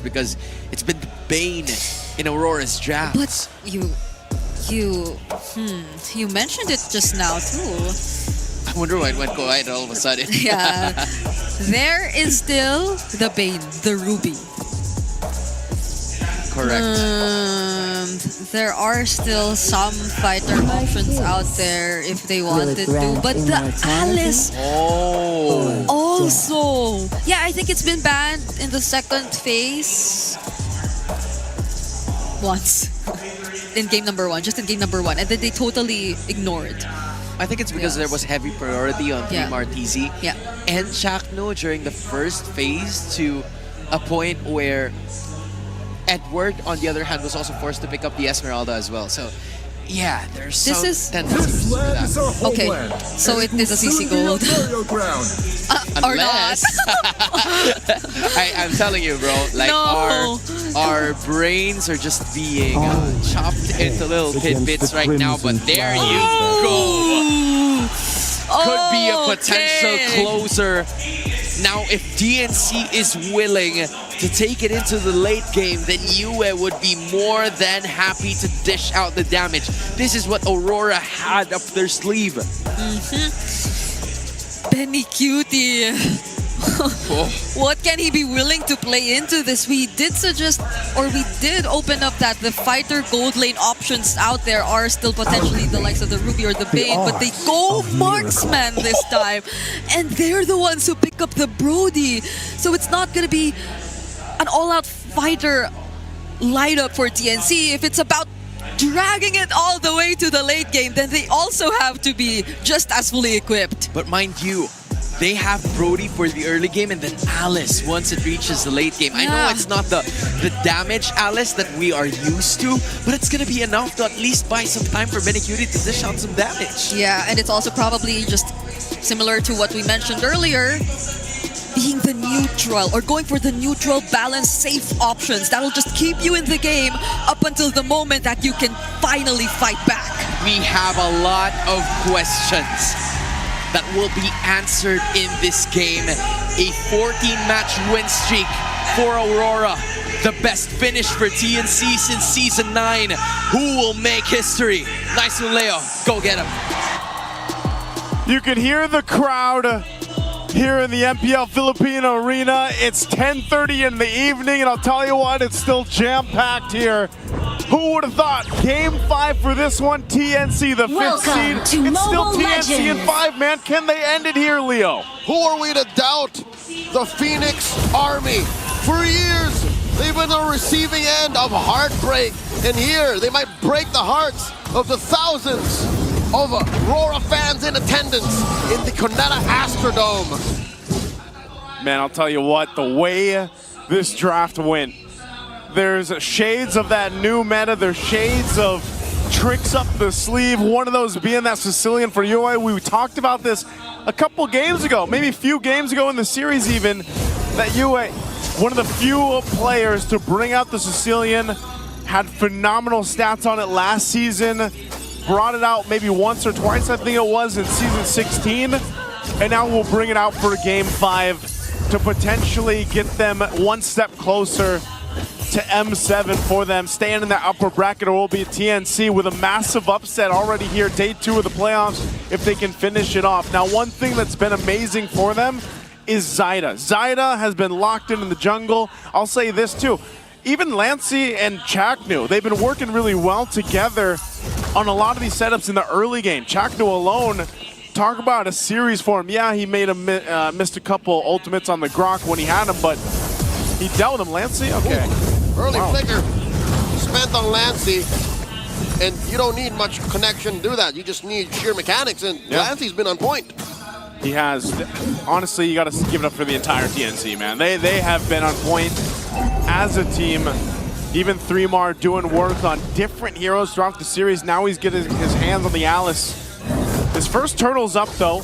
because it's been the bane in Aurora's drafts. But you mentioned it just now too. I wonder why it went quiet all of a sudden. Yeah, there is still the Bane, the Ruby. Correct. There are still some fighter options out there if they wanted to, but the Alice also. Yeah, I think it's been banned in the second phase once. In game number 1, just in game number 1, and then they totally ignored. I think it's because there was heavy priority on Team RTZ Yeah. and Chakno during the first phase, to a point where Edward, on the other hand, was also forced to pick up the Esmeralda as well. So, yeah, there's some tendencies for that. Okay, so it is a CC Gold. Or not. I'm telling you, bro, like our brains are just being chopped into little tidbits right now, but there you go. Could be a potential closer. Now, if TNC is willing to take it into the late game, then Yue would be more than happy to dish out the damage. This is what Aurora had up their sleeve. Benny Cutie. What can he be willing to play into this? We did suggest, or we did open up that the fighter gold lane options out there are still potentially the likes of the Ruby or the Bane, but they go marksman this time. And they're the ones who pick up the Brody. So it's not going to be an all-out fighter light up for TNC. If it's about dragging it all the way to the late game, then they also have to be just as fully equipped. But mind you, they have Brody for the early game and then Alice once it reaches the late game. I know it's not the damage Alice that we are used to, but it's going to be enough to at least buy some time for Benecutie to dish out some damage. Yeah, and it's also probably just similar to what we mentioned earlier, being the neutral or going for the neutral balanced safe options. That'll just keep you in the game up until the moment that you can finally fight back. We have a lot of questions that will be answered in this game. A 14-match win streak for Aurora. The best finish for TNC since Season 9. Who will make history? Nice one, Leo. Go get him. You can hear the crowd here in the MPL Filipino Arena. It's 10:30 in the evening, and I'll tell you what, it's still jam-packed here. Who would have thought? Game 5 for this one, TNC, the 5th seed. It's still TNC in 5, man. Can they end it here, Leo? Who are we to doubt? The Phoenix Army. For years, they've been the receiving end of heartbreak. And here, they might break the hearts of the thousands of Aurora fans in attendance in the Cuneta Astrodome. Man, I'll tell you what, the way this draft went, there's shades of that new meta, there's shades of tricks up the sleeve, one of those being that Sicilian for Yue. We talked about this a couple games ago, maybe a few games ago in the series even, that Yue, one of the few players to bring out the Sicilian, had phenomenal stats on it last season, brought it out maybe once or twice, I think it was, in Season 16, and now we'll bring it out for Game 5 to potentially get them one step closer to M7 for them, staying in that upper bracket, or will be TNC with a massive upset already here, day 2 of the playoffs, if they can finish it off. Now, one thing that's been amazing for them is Zyda. Zyda has been locked in the jungle. I'll say this too, even Lancey and Chaknu, they've been working really well together on a lot of these setups in the early game. Chaknu alone, talk about a series for him. Yeah, he made missed a couple ultimates on the Grok when he had him, but he dealt with him. Lancey? Okay. Early flicker spent on Lancey, and you don't need much connection to do that. You just need sheer mechanics, and Lancey's been on point. He has. Honestly, you got to give it up for the entire TNC, man. They have been on point as a team. Even 3mar doing work on different heroes throughout the series. Now he's getting his hands on the Alice. His first turtle's up, though.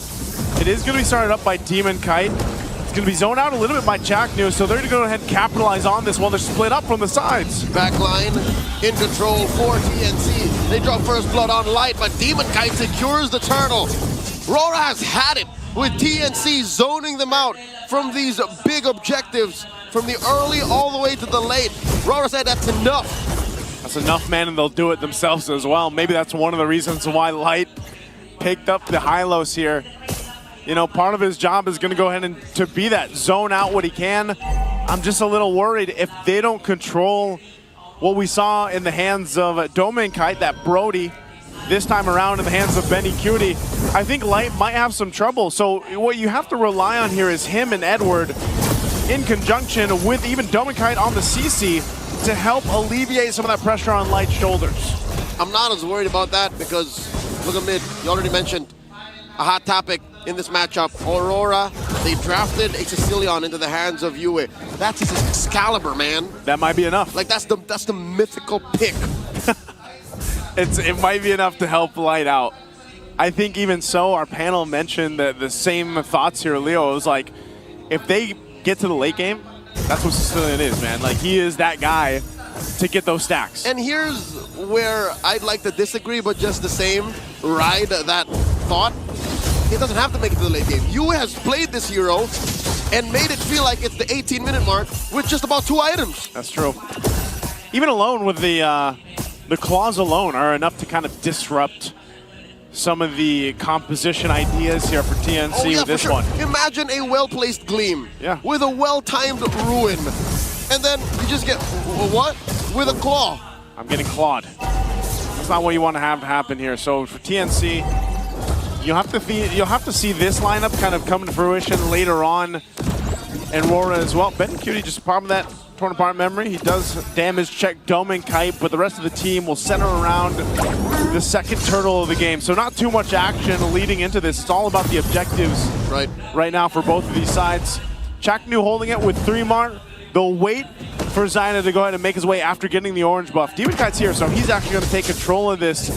It is going to be started up by Demon Kite. It's going to be zoned out a little bit by Chaknu, so they're going to go ahead and capitalize on this while they're split up from the sides. Backline in control for TNC. They draw first blood on Light, but Demon Kite secures the turtle. Aurora has had it with TNC zoning them out from these big objectives from the early all the way to the late. Aurora said that's enough. That's enough, man, and they'll do it themselves as well. Maybe that's one of the reasons why Light picked up the Hylos here. You know, part of his job is going to go ahead and to be that, zone out what he can. I'm just a little worried if they don't control what we saw in the hands of Dominkite, that Brody, this time around in the hands of MPLID. I think Light might have some trouble. So what you have to rely on here is him and Edward in conjunction with even Dominkite on the CC to help alleviate some of that pressure on Light's shoulders. I'm not as worried about that because, look at mid, you already mentioned a hot topic in this matchup. Aurora, they drafted a Sicilian into the hands of Yue. That's his Excalibur, man. That might be enough. Like, that's the mythical pick. It might be enough to help Light out. I think even so, our panel mentioned the same thoughts here, Leo. It was like, if they get to the late game, that's what Sicilian is, man. Like, he is that guy to get those stacks. And here's where I'd like to disagree, but just the same, ride that thought. It doesn't have to make it to the late game. Yue has played this hero and made it feel like it's the 18-minute mark with just about 2 items. That's true. Even alone with the claws alone are enough to kind of disrupt some of the composition ideas here for TNC with this one. Imagine a well-placed Gleam with a well-timed Ruin. And then you just get, what? With a Claw. I'm getting clawed. That's not what you want to have happen here. So for TNC, you'll have to see this lineup kind of come to fruition later on. And Aurora as well. MPLID just a problem with that torn apart memory. He does damage check Dominkite, but the rest of the team will center around the second turtle of the game. So not too much action leading into this. It's all about the objectives right now for both of these sides. Chaknu holding it with 3-Mar. They'll wait for Zyna to go ahead and make his way after getting the orange buff. Dominkite's here, so he's actually going to take control of this.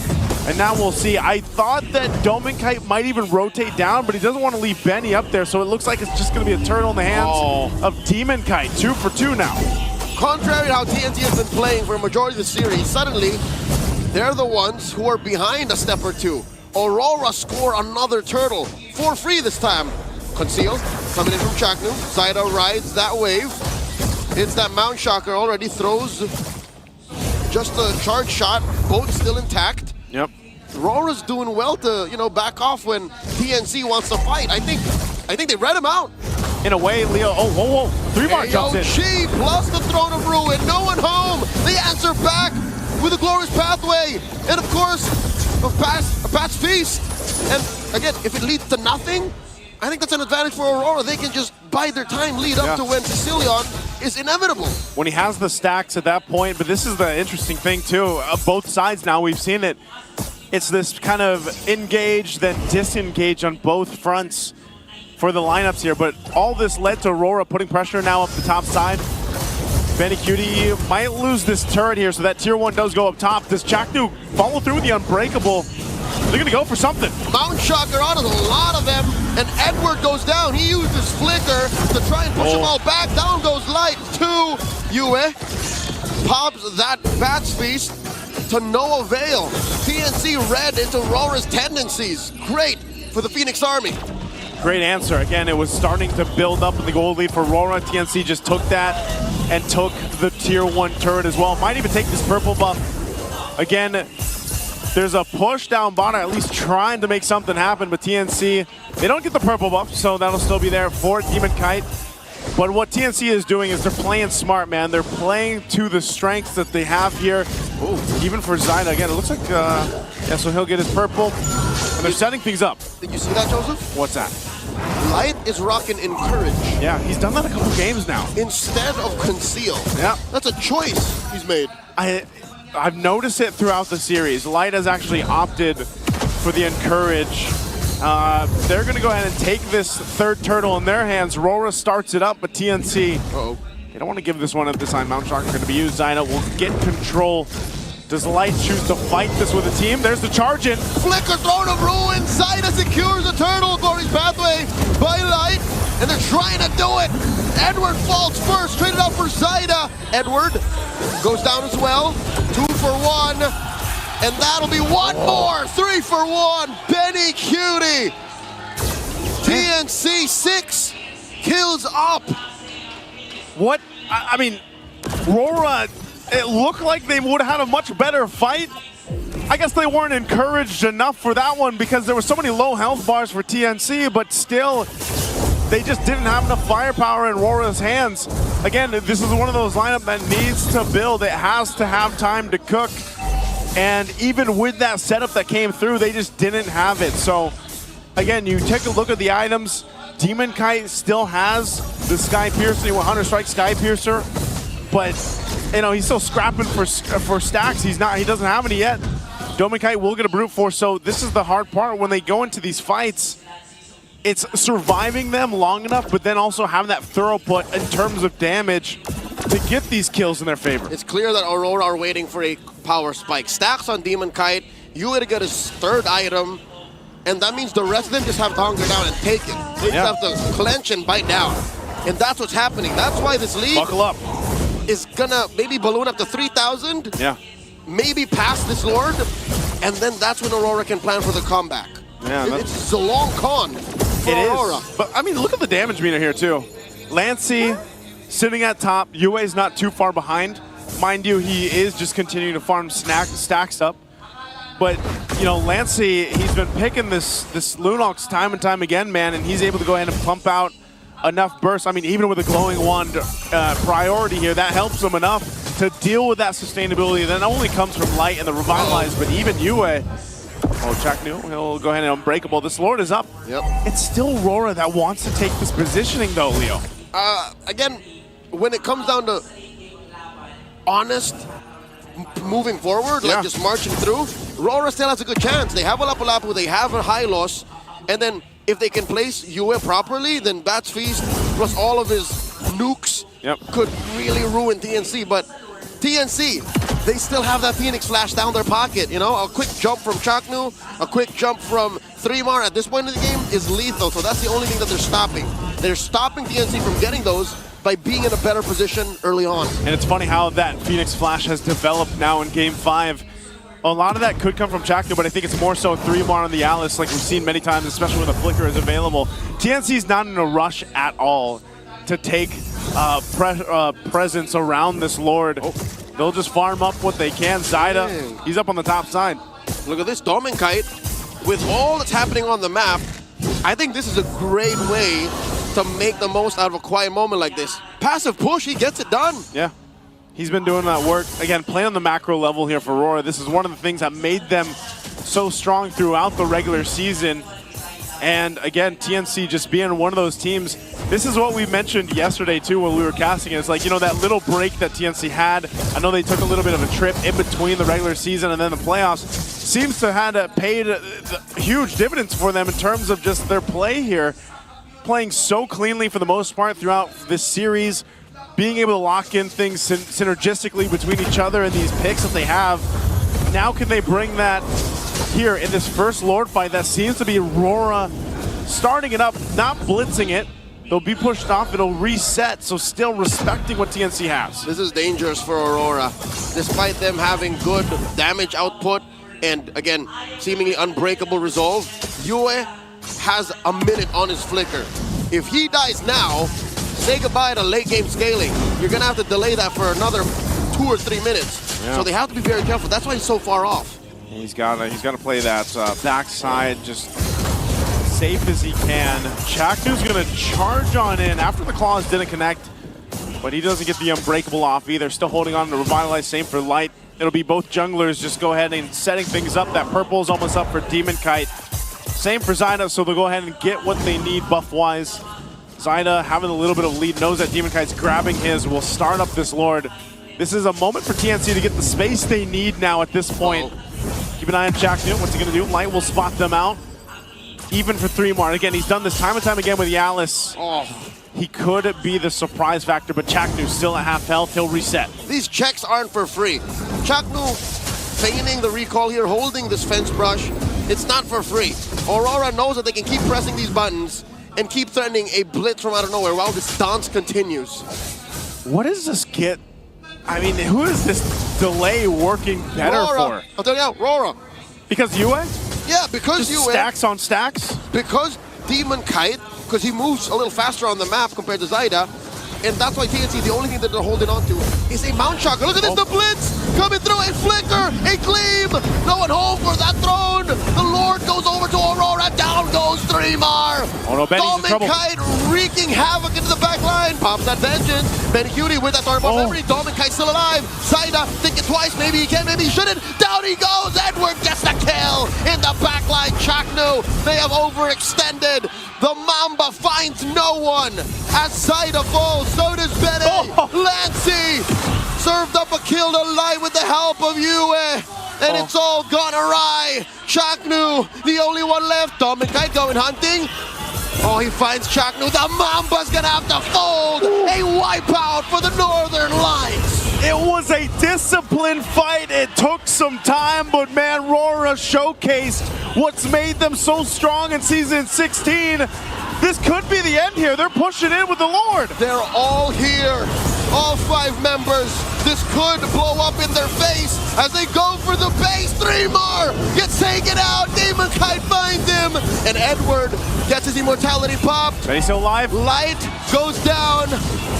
And now we'll see. I thought that Dominkite might even rotate down, but he doesn't want to leave Benny up there, so it looks like it's just going to be a turtle in the hands of Demonkite. 2 for 2 now. Contrary to how TNC has been playing for a majority of the series, suddenly they're the ones who are behind a step or two. Aurora score another turtle for free this time. Conceal coming in from Chaknu. Zyna rides that wave. It's that Mount Shocker already throws just a charge shot, both still intact. Yep. Aurora's doing well to, you know, back off when TNC wants to fight. I think they read him out. In a way, Leo, oh, whoa, 3-Mar jumps in. Chi plus the Throne of Ruin, no one home. They answer back with a Glorious Pathway. And of course, a Pat's Feast. And again, if it leads to nothing, I think that's an advantage for Aurora. They can just bide their time, lead up to when Sicilian is inevitable. When he has the stacks at that point, but this is the interesting thing too. Both sides now, we've seen it. It's this kind of engage, then disengage on both fronts for the lineups here. But all this led to Aurora putting pressure now up the top side. MPLID might lose this turret here, so that tier 1 does go up top. Does Chaknu follow through with the Unbreakable? They're gonna go for something. Mount Shocker out of a lot of them, and Edward goes down. He used his flicker to try and push them all back. Down goes Light to Yue. Pops that Bat's Feast to no avail. TNC read into Aurora's tendencies. Great for the Phoenix Army. Great answer. Again, it was starting to build up in the gold lead for Aurora. TNC just took that and took the tier 1 turret as well. Might even take this purple buff. Again, there's a push down bottom, at least trying to make something happen, but TNC, they don't get the purple buff, so that'll still be there for Demonkite. But what TNC is doing is they're playing smart, man. They're playing to the strengths that they have here. Ooh, even for Zyna, again, it looks like, yeah, so he'll get his purple. And they're setting things up. Did you see that, Joseph? What's that? Light is rocking Encourage. Yeah, he's done that a couple games now. Instead of Conceal. Yeah. That's a choice he's made. I've noticed it throughout the series. Light has actually opted for the Encourage. They're going to go ahead and take this third turtle in their hands. Aurora starts it up, but TNC, they don't want to give this one up this time. Mount Shocker going to be used. Zyna will get control. Does Light choose to fight this with a team? There's the charge in. Flicker, Throne of Ruin. Zyna secures the turtle. Glorious Pathway by Light. And they're trying to do it. Edward falls first. Traded out for Zyna. Edward goes down as well. 2 for 1. And that'll be one more. 3 for 1. MPLID. TNC 6 kills up. What? I mean, AURORA, it looked like they would have had a much better fight. I guess they weren't encouraged enough for that one because there were so many low health bars for TNC, but still, they just didn't have enough firepower in AURORA's hands. Again, this is one of those lineups that needs to build. It has to have time to cook. And even with that setup that came through, they just didn't have it. So, again, you take a look at the items. Demon Kite still has the Sky Piercer, 100 Strike Sky Piercer, but you know he's still scrapping for stacks. He doesn't have any yet. Demon Kite will get a brute force. So this is the hard part when they go into these fights. It's surviving them long enough, but then also having that throughput in terms of damage to get these kills in their favor. It's clear that AURORA are waiting for a power spike. Stacks on Demon Kite. You gotta get his third item. And that means the rest of them just have to hunker down and take it. They just have to clench and bite down. And that's what's happening. That's why this league Buckle up. is gonna maybe balloon up to 3,000. Yeah. Maybe past this Lord. And then that's when AURORA can plan for the comeback. Yeah, it's a long con for AURORA. It is. But I mean, look at the damage meter here too. Lancey sitting at top. Yue's not too far behind. Mind you, he is just continuing to farm stacks up. But, you know, Lancey, he's been picking this Lunox time and time again, man, and he's able to go ahead and pump out enough bursts. I mean, even with a glowing wand priority here, that helps him enough to deal with that sustainability that not only comes from Light and the Revitalize, but even Yue. Oh, Chaknu, he'll go ahead and Unbreakable. This Lord is up. Yep. It's still AURORA that wants to take this positioning, though, Leo. Again, when it comes down to honest moving forward, like just marching through, AURORA still has a good chance. They have a Lapu-Lapu, they have a high loss, and then if they can place Yue properly, then Bat's Feast plus all of his nukes could really ruin TNC. But TNC, they still have that Phoenix Flash down their pocket. You know, a quick jump from Chaknu, a quick jump from 3mar at this point in the game is lethal. So that's the only thing that they're stopping. They're stopping TNC from getting those by being in a better position early on. And it's funny how that Phoenix Flash has developed now in Game 5. A lot of that could come from Chaknu, but I think it's more so 3mar on the Alice, like we've seen many times, especially when the Flicker is available. TNC's not in a rush at all to take presence around this Lord. They'll just farm up what they can. Zyda, he's up on the top side. Look at this Demon Kite. With all that's happening on the map, I think this is a great way to make the most out of a quiet moment like this. Passive push, he gets it done. Yeah, he's been doing that work. Again, playing on the macro level here for AURORA. This is one of the things that made them so strong throughout the regular season. And again, TNC just being one of those teams. This is what we mentioned yesterday too when we were casting it. It's like, you know, that little break that TNC had. I know they took a little bit of a trip in between the regular season and then the playoffs. Seems to have paid huge dividends for them in terms of just their play here. Playing so cleanly for the most part throughout this series. Being able to lock in things synergistically between each other and these picks that they have. Now can they bring that here in this first Lord fight that seems to be AURORA starting it up, not blitzing it. They'll be pushed off, it'll reset, so still respecting what TNC has. This is dangerous for AURORA. Despite them having good damage output and, again, seemingly unbreakable resolve, Yue has a minute on his Flicker. If he dies now, say goodbye to late game scaling. You're gonna have to delay that for another 2 or 3 minutes. Yeah. So they have to be very careful. That's why he's so far off. He's got to play that backside just safe as he can. Chaknu's going to charge on in after the claws didn't connect, but he doesn't get the Unbreakable off either. Still holding on to Revitalize, same for Light. It'll be both junglers just go ahead and setting things up. That purple is almost up for Demon Kite. Same for Zyda, so they'll go ahead and get what they need buff-wise. Zyda having a little bit of lead, knows that Demon Kite's grabbing his, will start up this Lord. This is a moment for TNC to get the space they need now at this point. Keep an eye on Chaknu. What's he going to do? Light will spot them out. Even for 3mar. Again, he's done this time and time again with the Alice. He could be the surprise factor, but Chaknu's still at half health. He'll reset. These checks aren't for free. Chaknu feigning the recall here, holding this fence brush. It's not for free. AURORA knows that they can keep pressing these buttons and keep threatening a blitz from out of nowhere while this dance continues. What does this get? I mean, who is this delay working better for? I'll tell you now, AURORA. Because Yue? Yeah, because just Yue. Stacks on stacks? Because Demon Kite, because he moves a little faster on the map compared to Zyda, And that's why TNC, the only thing that they're holding on to is a Mount Shocker. Look at this, the Blitz coming through, a flicker, a gleam. No one home for that throne. The Lord goes over to Aurora, down goes Dreamer. Oh no, Benny's in trouble. Kite wreaking havoc into the back line. Pops that vengeance. Benny Cutie with that armor memory. Dolman Kite still alive. Zaida thinking twice, maybe he can, maybe he shouldn't. Down he goes, Edward gets the kill in the back line. Chaknu, they have overextended. The Mamba finds no one as Zaida falls, so does Benny. Lancey served up a kill to light with the help of Yue, and it's all gone awry. Chaknu, the only one left. Dominicite going hunting. Oh, he finds Chaknu. The Mamba's gonna have to fold. A wipeout for the Northern Lights. It was a disciplined fight. It took some time, but man, Aurora showcased what's made them so strong in Season 16. This could be the end here. They're pushing in with the Lord. They're all here. All 5 members. This could blow up in their face as they go for the base. Dreamer gets taken out. Demon Kite finds him. And Edward gets his immortality popped. Benny's still alive. Light goes down.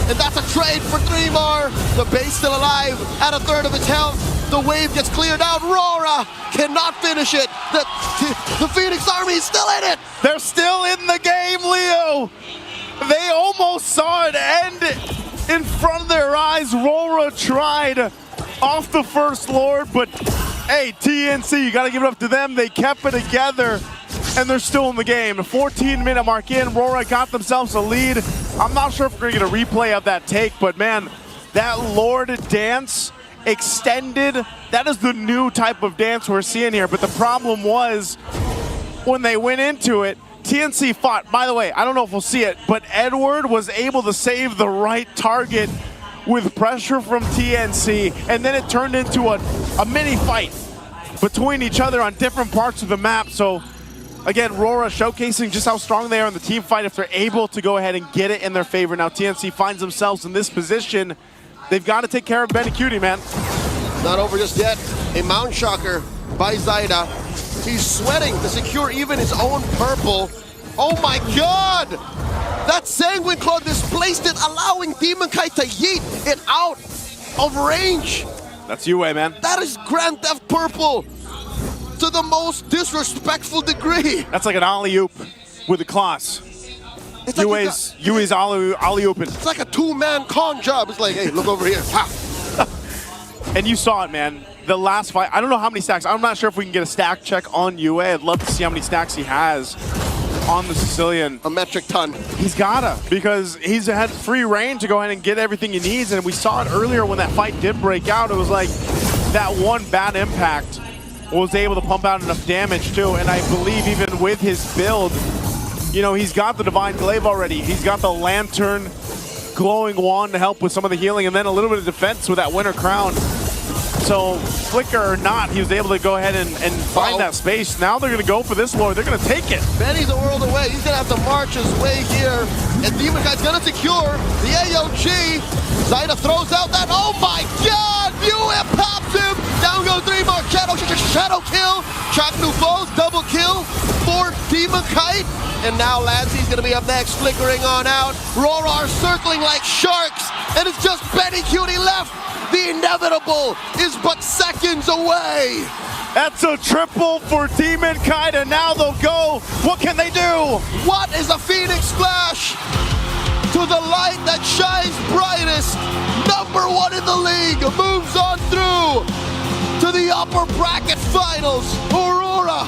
And that's a trade for Dreamer. The base still alive at a third of its health. The wave gets cleared out. Aurora cannot finish it. The Phoenix Army is still in it. They're still in the game, Leo. They almost saw it end in front of their eyes. Aurora tried off the first Lord, but hey, TNC, you got to give it up to them. They kept it together, and they're still in the game. The 14-minute mark in, Aurora got themselves a lead. I'm not sure if we're going to get a replay of that take, but man, that Lord dance extended, that is the new type of dance we're seeing here. But the problem was, when they went into it, TNC fought. By the way, I don't know if we'll see it, but Edward was able to save the right target with pressure from TNC, and then it turned into a mini fight between each other on different parts of the map. So again, Aurora showcasing just how strong they are in the team fight if they're able to go ahead and get it in their favor. Now TNC finds themselves in this position. They've got to take care of Benny Cutie, man. Not over just yet. A Mount Shocker by Zaida. He's sweating to secure even his own purple. Oh my god! That Sanguine Claw displaced it, allowing Demon Kite to yeet it out of range. That's Yue, man. That is Grand Theft Purple to the most disrespectful degree. That's like an alley-oop with the claws. It's like Yue's alley-ooping. It's like a 2-man con job. It's like, hey, look over here. Ha. And you saw it, man. The last fight, I don't know how many stacks. I'm not sure if we can get a stack check on Yue. I'd love to see how many stacks he has on the Sicilian. A metric ton. He's gotta, because he's had free reign to go ahead and get everything he needs. And we saw it earlier when that fight did break out. It was like that one bad impact was able to pump out enough damage too. And I believe even with his build, you know, he's got the Divine Glaive already. He's got the Lantern glowing wand to help with some of the healing, and then a little bit of defense with that Winter Crown. So flicker or not, he was able to go ahead and find that space. Now they're going to go for this Lord. They're going to take it. Benny's a world away. He's going to have to march his way here. And Demon Kite's going to secure the AOG. Zaida throws out that, oh my god! Yue pops him! Down goes Dreamer. Shadow kill. Chaknu falls, double kill for Demon Kite. And now Lancey's going to be up next, flickering on out. Aurora are circling like sharks. And it's just Benny Cutie left. The inevitable is but seconds away. That's a triple for Demon Kite, and now they'll go. What can they do? What is a Phoenix Splash to the light that shines brightest? #1 in the league moves on through to the upper bracket finals.